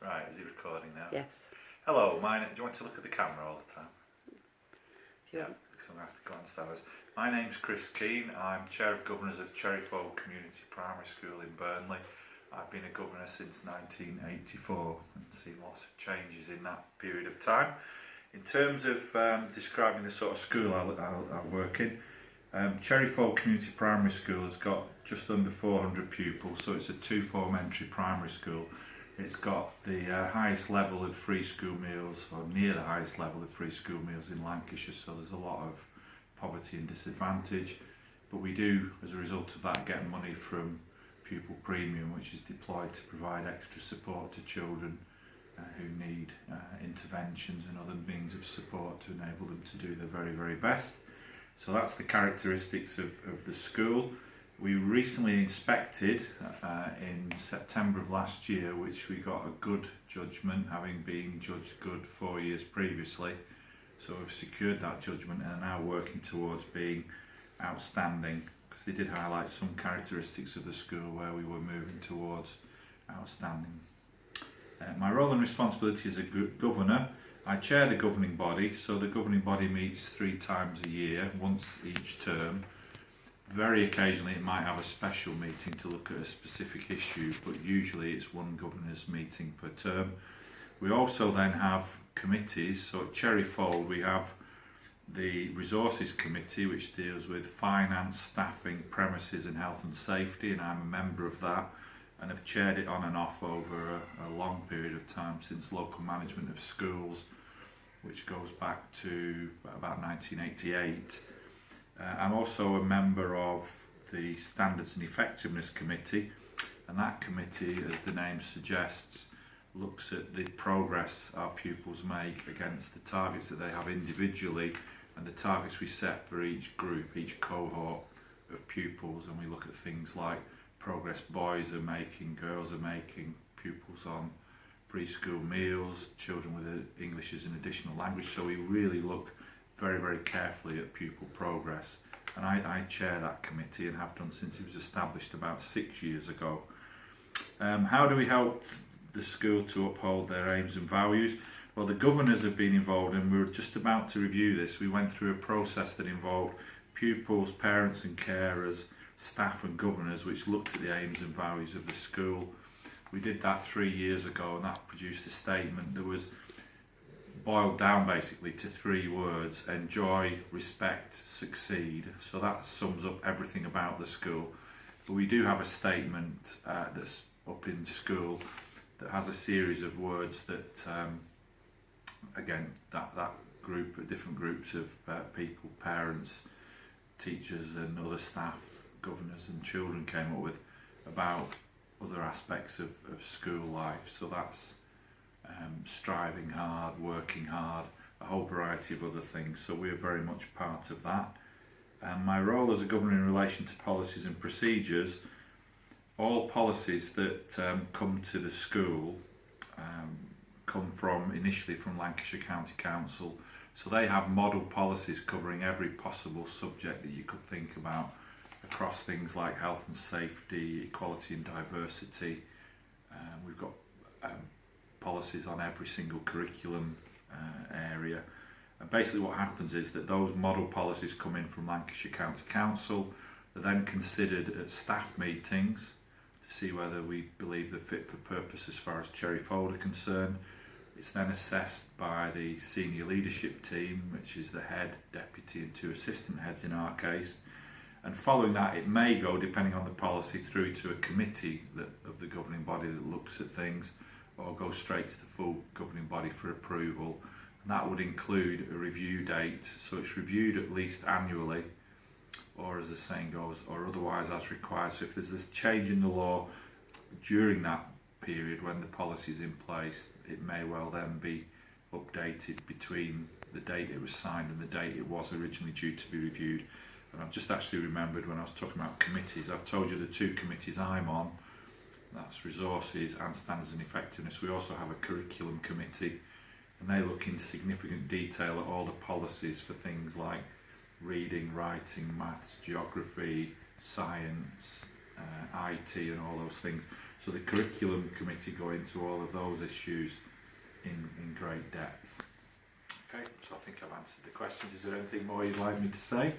Right, is he recording now? Yes. Hello, do you want to look at the camera all the time? Yeah. Because I'm going to have to glance ours. My name's Chris Keane. I'm Chair of Governors of Cherryfold Community Primary School in Burnley. I've been a governor since 1984 and seen lots of changes in that period of time. In terms of describing the sort of school I work in, Cherryfold Community Primary School has got just under 400 pupils, so it's a two-form entry primary school. It's got the highest level of free school meals, or near the highest level of free school meals in Lancashire, so there's a lot of poverty and disadvantage. But we do, as a result of that, get money from Pupil Premium, which is deployed to provide extra support to children who need interventions and other means of support to enable them to do their very, very best. So that's the characteristics of the school. We recently inspected in September of last year, which we got a good judgment, having been judged good 4 years previously. So we've secured that judgment and are now working towards being outstanding, because they did highlight some characteristics of the school where we were moving towards outstanding. My role and responsibility as a governor, I chair the governing body, so the governing body meets 3 times a year, once each term. Very occasionally it might have a special meeting to look at a specific issue, but usually it's one governor's meeting per term. We also then have committees, so at Cherryfold we have the Resources Committee, which deals with finance, staffing, premises and health and safety, and I'm a member of that and have chaired it on and off over a long period of time since local management of schools, which goes back to about 1988. I'm also a member of the Standards and Effectiveness Committee, and that committee, as the name suggests, looks at the progress our pupils make against the targets that they have individually and the targets we set for each group, each cohort of pupils, and we look at things like progress boys are making, girls are making, pupils on free school meals, children with English as an additional language, so we really look very, very carefully at pupil progress, and I chair that committee and have done since it was established about 6 years ago. How do we help the school to uphold their aims and values? Well, the governors have been involved, and we're just about to review this. We went through a process that involved pupils, parents and carers, staff and governors, which looked at the aims and values of the school. We did that 3 years ago, and that produced a statement that was boiled down basically to 3 words: enjoy, respect, succeed. So that sums up everything about the school. But we do have a statement that's up in school that has a series of words that again that group, different groups of people, parents, teachers and other staff, governors and children came up with about other aspects of school life. So that's striving hard, working hard, a whole variety of other things. So we're very much part of that. And my role as a governor in relation to policies and procedures, all policies that come to the school come initially from Lancashire County Council. So they have model policies covering every possible subject that you could think about, across things like health and safety, equality and diversity. We've got policies on every single curriculum area, and basically what happens is that those model policies come in from Lancashire County Council. They're then considered at staff meetings to see whether we believe they're fit for purpose as far as Cherryfold are concerned. It's then assessed by the senior leadership team, which is the head, deputy and 2 assistant heads in our case. And following that, it may go, depending on the policy, through to a committee of the governing body that looks at things, or go straight to the full governing body for approval. And that would include a review date, so it's reviewed at least annually, or as the saying goes, or otherwise as required. So if there's this change in the law during that period when the policy is in place, it may well then be updated between the date it was signed and the date it was originally due to be reviewed. And I've just actually remembered when I was talking about committees, I've told you the 2 committees I'm on, that's Resources and Standards and Effectiveness. We also have a Curriculum Committee, and they look in significant detail at all the policies for things like reading, writing, maths, geography, science, IT and all those things. So the curriculum committee go into all of those issues in great depth. Okay, so I think I've answered the questions. Is there anything more you'd like me to say?